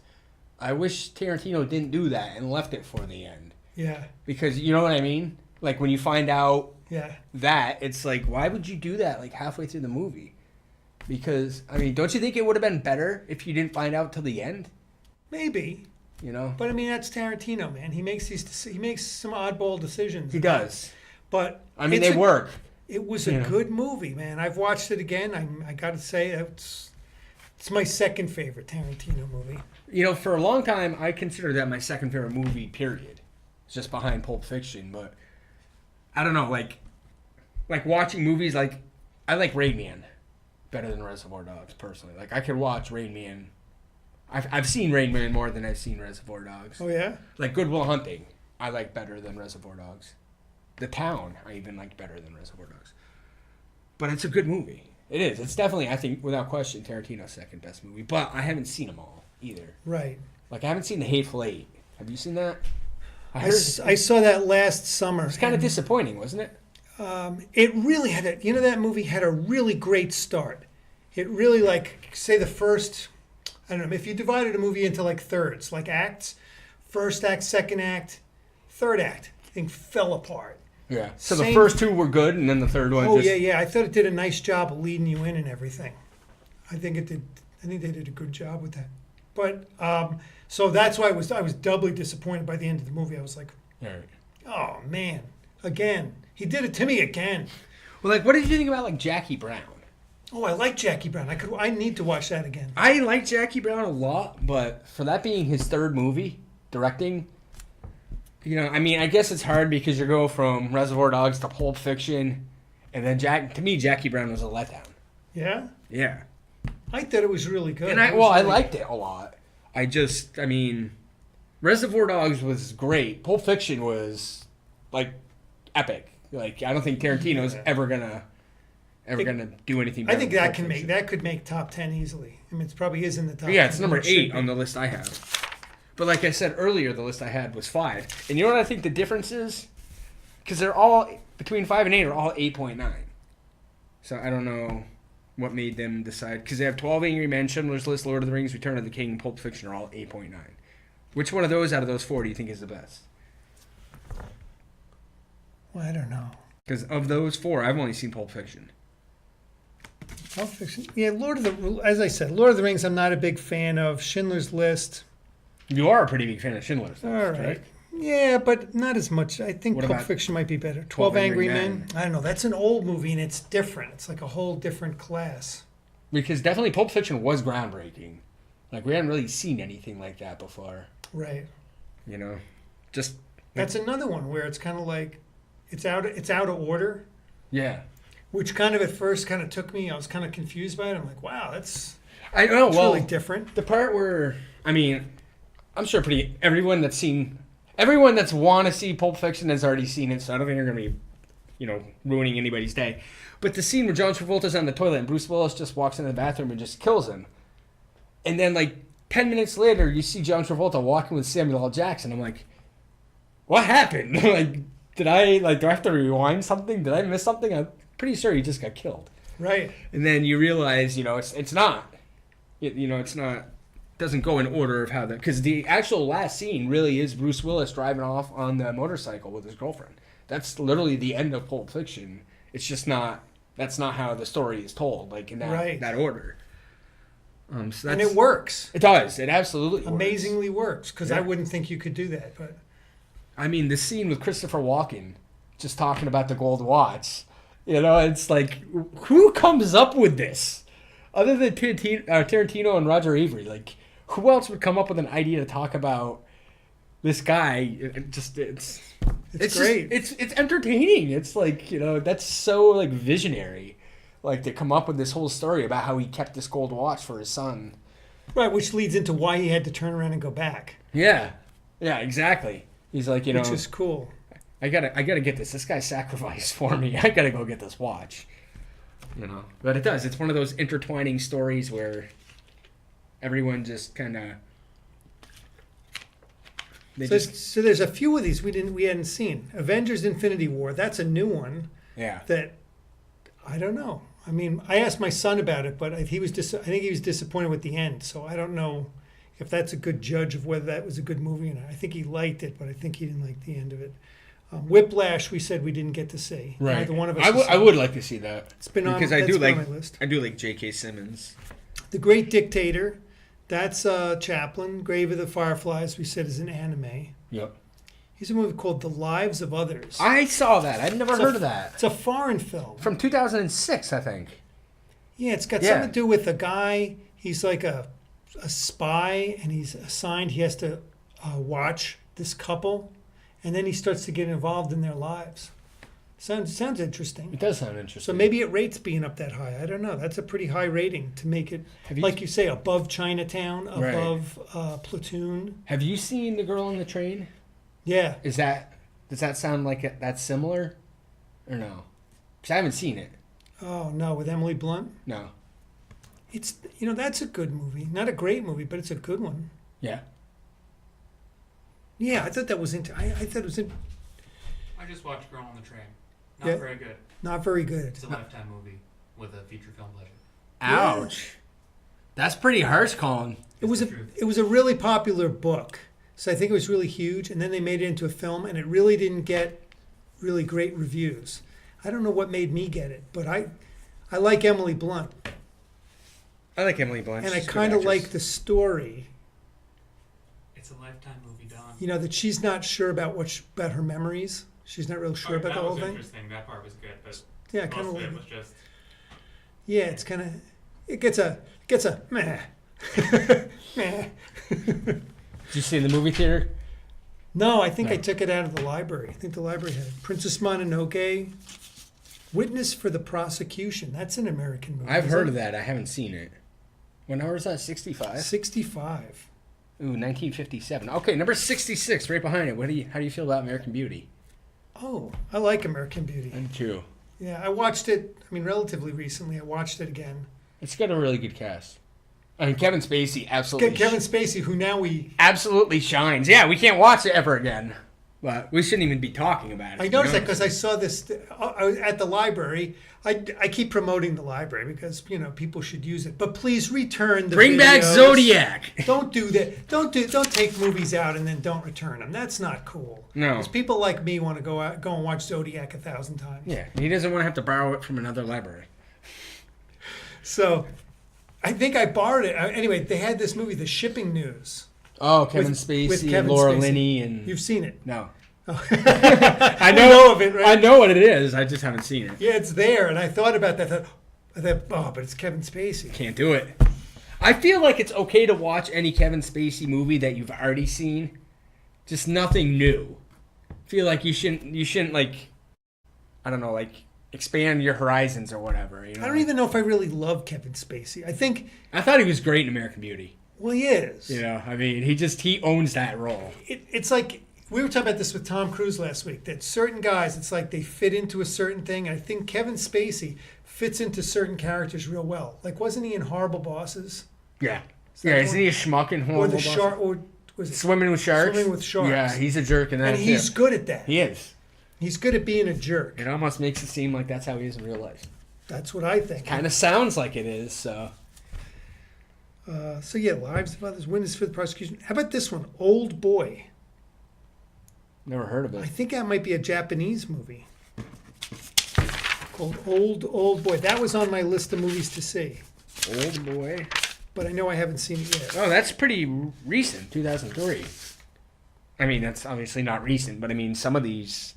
I wish Tarantino didn't do that and left it for the end. Yeah, Because you know what I mean? Like when you find out yeah. that, it's like, why would you do that like halfway through the movie? Because, I mean, don't you think it would have been better if you didn't find out till the end? Maybe. You know? But I mean, that's Tarantino, man. He makes some oddball decisions. He does. But I mean, it's they work. It was a You know. good movie, man. I've watched it again. I got to say, it's my second favorite Tarantino movie. You know, for a long time, I consider that my second favorite movie, period. It's just behind Pulp Fiction, but I don't know, like watching movies, like, I like Rain Man better than Reservoir Dogs, personally. Like, I could watch Rain Man. I've seen Rain Man more than I've seen Reservoir Dogs. Oh, yeah? Like, Good Will Hunting, I like better than Reservoir Dogs. The Town, I even like better than Reservoir Dogs. But it's a good movie. It is. It's definitely, I think, without question, Tarantino's second best movie. But I haven't seen them all, either. Right. Like, I haven't seen The Hateful Eight. Have you seen that? I saw that last summer. It's kind of disappointing, wasn't it? It really had that movie had a really great start. It really, like, say the first, I don't know, if you divided a movie into like thirds, like acts, first act, second act, third act, thing fell apart. Yeah. So the Same- first two were good, and then the third one Oh, just... yeah. I thought it did a nice job of leading you in and everything. I think it did. I think they did a good job with that. But, so that's why I was doubly disappointed by the end of the movie. I was like, All right. oh, man, again. He did it to me again. Well, like, what did you think about, like, Jackie Brown? Oh, I like Jackie Brown. I need to watch that again. I like Jackie Brown a lot, but for that being his third movie, directing, you know, I mean, I guess it's hard because you go from Reservoir Dogs to Pulp Fiction, and then to me, Jackie Brown was a letdown. Yeah? Yeah. I thought it was really good. And I liked it a lot. I mean, Reservoir Dogs was great. Pulp Fiction was, like, epic. Like, I don't think Tarantino's ever gonna do anything I better think than that Pulp Fiction. could make top 10 easily. I mean, it probably is in the top 10. Yeah, it's number It should 8 be. on the list I have. But like I said earlier, the list I had was 5. And you know what I think the difference is? Because they're all, between 5 and 8 are all 8.9. So I don't know what made them decide. Because they have 12 Angry Men, Schindler's List, Lord of the Rings, Return of the King, and Pulp Fiction are all 8.9. Which one of those out of those 4 do you think is the best? Well, I don't know. Because of those 4, I've only seen Pulp Fiction. Pulp Fiction. Yeah, as I said, Lord of the Rings, I'm not a big fan of. Schindler's List. You are a pretty big fan of Schindler's List, All right. Yeah, but not as much. I think What Pulp about Fiction might be better. 12 Angry Angry Men. Men? I don't know. That's an old movie and it's different. It's like a whole different class. Because definitely Pulp Fiction was groundbreaking. Like, we hadn't really seen anything like that before. Right. You know? Just... That's another one where it's kind of like it's out of order, Yeah. which kind of at first kind of took me. I was kind of confused by it. I'm like, wow, that's I know, well... really different. The part where, I mean, I'm sure everyone that's want to see Pulp Fiction has already seen it, so I don't think they're going to be, you know, ruining anybody's day. But the scene where John Travolta's on the toilet and Bruce Willis just walks into the bathroom and just kills him. And then, like, 10 minutes later, you see John Travolta walking with Samuel L. Jackson. I'm like, what happened? Do I have to rewind something? Did I miss something? I'm pretty sure he just got killed. Right. And then you realize, you know, it's not. It's not. Doesn't go in order of how because the actual last scene really is Bruce Willis driving off on the motorcycle with his girlfriend. That's literally the end of Pulp Fiction. It's just not. That's not how the story is told, like in that order. So that's, And it works. It does. It absolutely works. Amazingly works because I Yeah. wouldn't think you could do that. But I mean, the scene with Christopher Walken just talking about the gold watch. You know, it's like, who comes up with this? Other than Tarantino and Roger Avery, like, who else would come up with an idea to talk about this guy? It's great. It's entertaining. It's like, you know, that's so, like, visionary. Like, to come up with this whole story about how he kept this gold watch for his son. right, which leads into why he had to turn around and go back, Yeah. Yeah, exactly. He's like, you know, which is cool. I gotta get this. This guy sacrificed for me. I gotta go get this watch. You know, but it does. It's one of those intertwining stories where everyone just kind of So there's a few of these we hadn't seen. Avengers: Infinity War. That's a new one yeah. that I don't know. I mean, I asked my son about it, but I think he was disappointed with the end. So I don't know if that's a good judge of whether that was a good movie or not. I think he liked it, but I think he didn't like the end of it. Whiplash, we said we didn't get to see. Right. Neither one of us. I has seen would like to see that. It's been on because that's I do been like on my list. I do like J.K. Simmons. The Great Dictator. That's Chaplin. Grave of the Fireflies, we said, is an anime. Yep. Here's a movie called The Lives of Others. I saw that. I'd never heard of that. It's a foreign film. From 2006, I think. Yeah, it's got Yeah. something to do with a guy. He's like a spy, and he's assigned. He has to watch this couple, and then he starts to get involved in their lives. Sounds interesting. It does sound interesting. So maybe it rates being up that high. I don't know. That's a pretty high rating to make it, Have you- like you say, above Chinatown, Right. above Platoon. Have you seen The Girl on the Train? Yeah. Does that sound like that's similar, or no? Because I haven't seen it. Oh no, with Emily Blunt. No. It's that's a good movie. Not a great movie, but it's a good one. Yeah. Yeah, I thought that was I thought it was I just watched Girl on the Train. Not Yeah. very good. not very good. It's a Lifetime movie with a feature film budget. Ouch. That's pretty harsh, Colin. It was the truth. it was a really popular book, so I think it was really huge. And then they made it into a film, and it really didn't get really great reviews. I don't know what made me get it, but I like Emily Blunt, I like Emily Blunt. and I She's a good kind of actress. like the story. It's a Lifetime movie, Don. You know that she's not sure about about her memories. She's not real sure about that the whole was thing. interesting. That part was good, but Yeah, most kind of of like it was just yeah. It's kind of it gets a meh. Meh. Did you see it in the movie theater? No, I think I No. took it out of the library. I think the library had it. Princess Mononoke, Witness for the Prosecution. That's an American movie. I've heard of that. I haven't seen it. What number is that? 65? 65. Ooh, 1957. Okay, number 66, right behind it. How do you feel about American Beauty? Oh, I like American Beauty. I do too. Yeah, I watched it, relatively recently. I watched it again. It's got a really good cast. I mean, Kevin Spacey absolutely Kevin Spacey, who now absolutely shines. Yeah, we can't watch it ever again. But we shouldn't even be talking about it. I noticed that because I saw this I was at the library. I keep promoting the library because, people should use it. But please return the Bring back videos. Zodiac. Don't do that. Don't take movies out and then don't return them. That's not cool. No. Because people like me want to go and watch Zodiac 1,000 times. Yeah, he doesn't want to have to borrow it from another library. So, I think I borrowed it. Anyway, they had this movie, The Shipping News. Oh, Kevin With Spacey, Kevin Laura Spacey. Linney, and You've seen it. no, I know- know of it, right? I know what it is. I just haven't seen it. Yeah, it's there, and I thought about that. I thought, oh, but it's Kevin Spacey. Can't do it. I feel like it's okay to watch any Kevin Spacey movie that you've already seen, just nothing new. I feel like you shouldn't like, I don't know, like expand your horizons or whatever. You know? I don't even know if I really love Kevin Spacey. I think, I thought he was great in American Beauty. well, he is. You know, I mean, he owns that role. It's like we were talking about this with Tom Cruise last week. That certain guys, it's like they fit into a certain thing. And I think Kevin Spacey fits into certain characters real well. Like, wasn't he in Horrible Bosses? Yeah, that yeah. the Isn't he a schmuck in Or Horrible the Bosses? shark? Or was it? Swimming with sharks. Swimming with Sharks. Yeah, he's a jerk in that. And he's too. good at that. He is. He's good at being a jerk. It almost makes it seem like that's how he is in real life. That's what I think. Kind of sounds like it is. So So yeah, Lives of Others, Witness for the Prosecution. How about this one, Old Boy? never heard of I it. think that might be a Japanese movie called Old Boy. That was on my list of movies to see, Old boy. but I know I haven't seen it yet. Oh, that's pretty recent, 2003. I mean, that's obviously not recent, but I mean, some of these,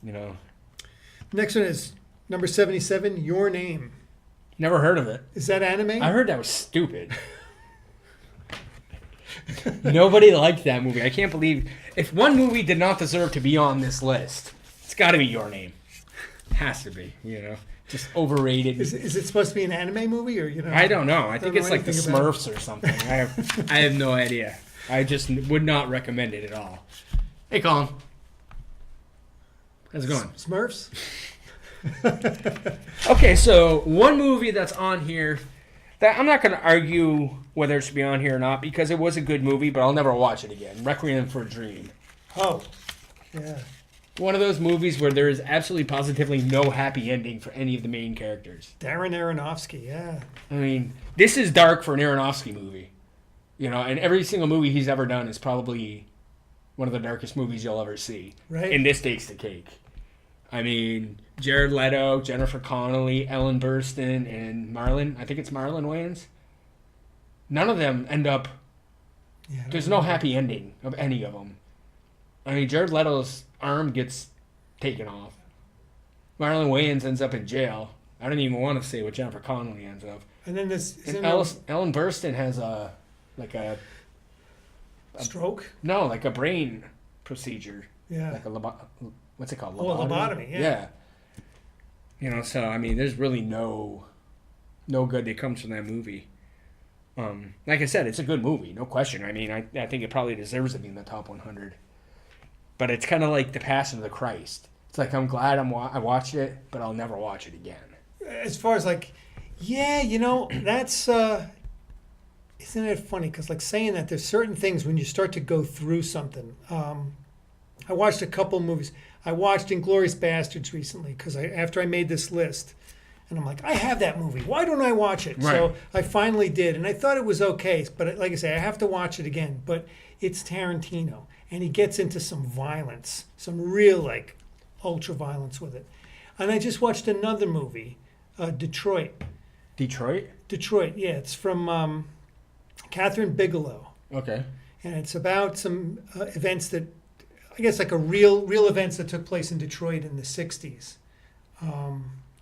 you know, Next one is number 77, Your Name. never heard of it. Is that anime? I heard that was stupid. Nobody liked that movie. I can't believe if one movie did not deserve to be on this list, it's got to be Your Name. Has to be, you know, just overrated. Is it supposed to be an anime movie, or I don't know. I think know it's like the anything about Smurfs or something. I have no idea. I just would not recommend it at all. Hey, Colin. How's it going? Smurfs? Okay, so one movie that's on here that I'm not going to argue whether it should be on here or not because it was a good movie, but I'll never watch it again. Requiem for a Dream. Oh, yeah. One of those movies where there is absolutely positively no happy ending for any of the main characters. Darren Aronofsky, yeah. I mean, this is dark for an Aronofsky movie. You know, and every single movie he's ever done is probably one of the darkest movies you'll ever see. Right. And this takes the cake. I mean, Jared Leto, Jennifer Connelly, Ellen Burstyn, and Marlon. I think it's Marlon Wayans. None of them end up. Yeah, I don't There's know. no happy ending of any of them. I mean, Jared Leto's arm gets taken off. Marlon Wayans ends up in jail. I don't even want to say what Jennifer Connelly ends up. And then this And isn't Ellen Burstyn has a stroke. no, like a brain procedure, Yeah. like a what's it called? Oh, a lobotomy, yeah. You know, so I mean, there's really no good that comes from that movie. Like I said, it's a good movie, no question. I mean, I think it probably deserves to be in the top 100. But it's kind of like The Passion of the Christ. It's like I'm glad I watched it, but I'll never watch it again. As far as like, yeah, that's isn't it funny? Because like saying that, there's certain things when you start to go through something. I watched a couple movies. I watched *Inglourious Bastards* recently because after I made this list, and I'm like, I have that movie. Why don't I watch it? Right. So I finally did, and I thought it was okay. But like I say, I have to watch it again. But it's Tarantino, and he gets into some violence, some real like ultra violence with it. And I just watched another movie, Detroit. Detroit? Detroit, yeah, it's from Catherine Bigelow, Okay. and it's about some events that, I guess, like a real events that took place in Detroit in the '60s,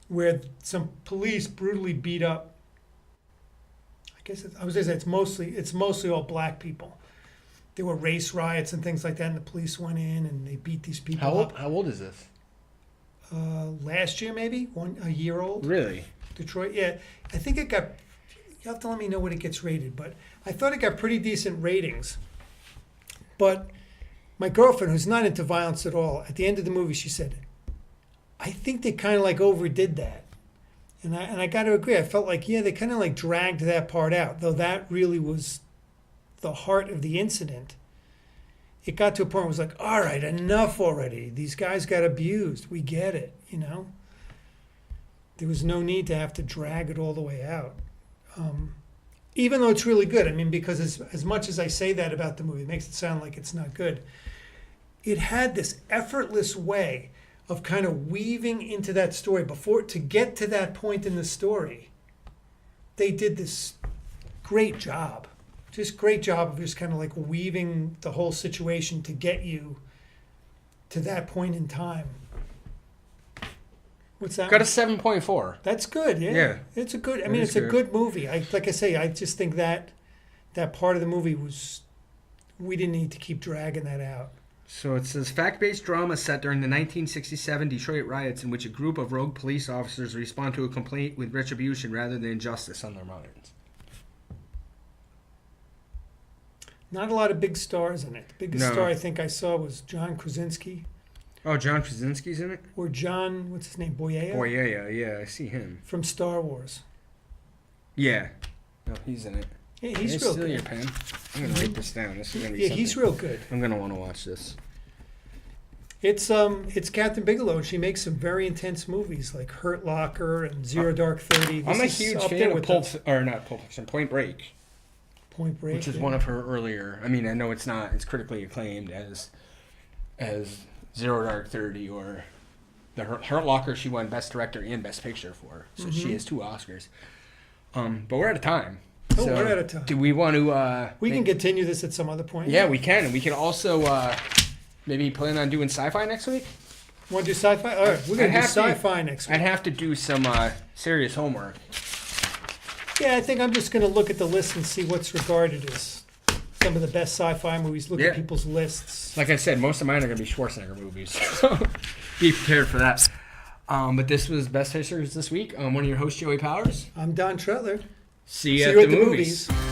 where some police brutally beat up. I guess I was gonna say it's mostly all black people. There were race riots and things like that, and the police went in and they beat these people up. How old is this? Last year, maybe a year old. Really? Detroit, yeah. I think it got, you have to let me know when it gets rated, but I thought it got pretty decent ratings. But my girlfriend, who's not into violence at all, at the end of the movie, she said, I think they kind of like overdid that. And I got to agree. I felt like, yeah, they kind of like dragged that part out, though that really was the heart of the incident. It got to a point where it was like, all right, enough already. These guys got abused. We get it, There was no need to have to drag it all the way out. Even though it's really good. I mean, because as much as I say that about the movie, it makes it sound like it's not good. It had this effortless way of kind of weaving into that story to get to that point in the story. They did this great job. Just great job of just kind of like weaving the whole situation to get you to that point in time. What's that? Got a 7.4. That's good. Yeah. Yeah. It's a good. I That mean, is it's a good. good movie. Like I say, I just think that part of the movie was, we didn't need to keep dragging that out. So it says fact-based drama set during the 1967 Detroit riots in which a group of rogue police officers respond to a complaint with retribution rather than justice on their minds. Not a lot of big stars in it. The biggest No. star I think I saw was John Krasinski Oh, John Krasinski's in it? or John, what's his name, Boyega? Boyega, yeah, I see him. From Star Wars. Yeah. No, he's in it. Yeah, Can he's I real steal your good. pen? I'm going to write this down. This is going to be Yeah, something. he's real good. I'm going to want to watch this. It's Catherine Bigelow, and she makes some very intense movies like Hurt Locker and Zero Dark 30. I'm a This is huge up fan there of with Pulp the Point Break, Point Break, which is yeah. one of her earlier. I mean, I know it's not. It's critically acclaimed as Zero Dark 30 or the Hurt Locker. She won Best Director and Best Picture for, so she has 2 Oscars. But we're out of time. Oh, So, we're out of time. Do we want to? We can continue this at some other point. Yeah, we can, and we can also maybe plan on doing sci-fi next week. Want to do sci-fi? All right, we're I'd going to do have to- sci-fi next week. I'd have to do some serious homework. Yeah, I think I'm just going to look at the list and see what's regarded as some of the best sci-fi movies. Look Yeah. at people's lists. Like I said, most of mine are going to be Schwarzenegger movies. So be prepared for that. But this was Best Pictures this week. I'm one of your hosts, Joey Powers. I'm Don Trutler. See you See at you the at the movies. movies.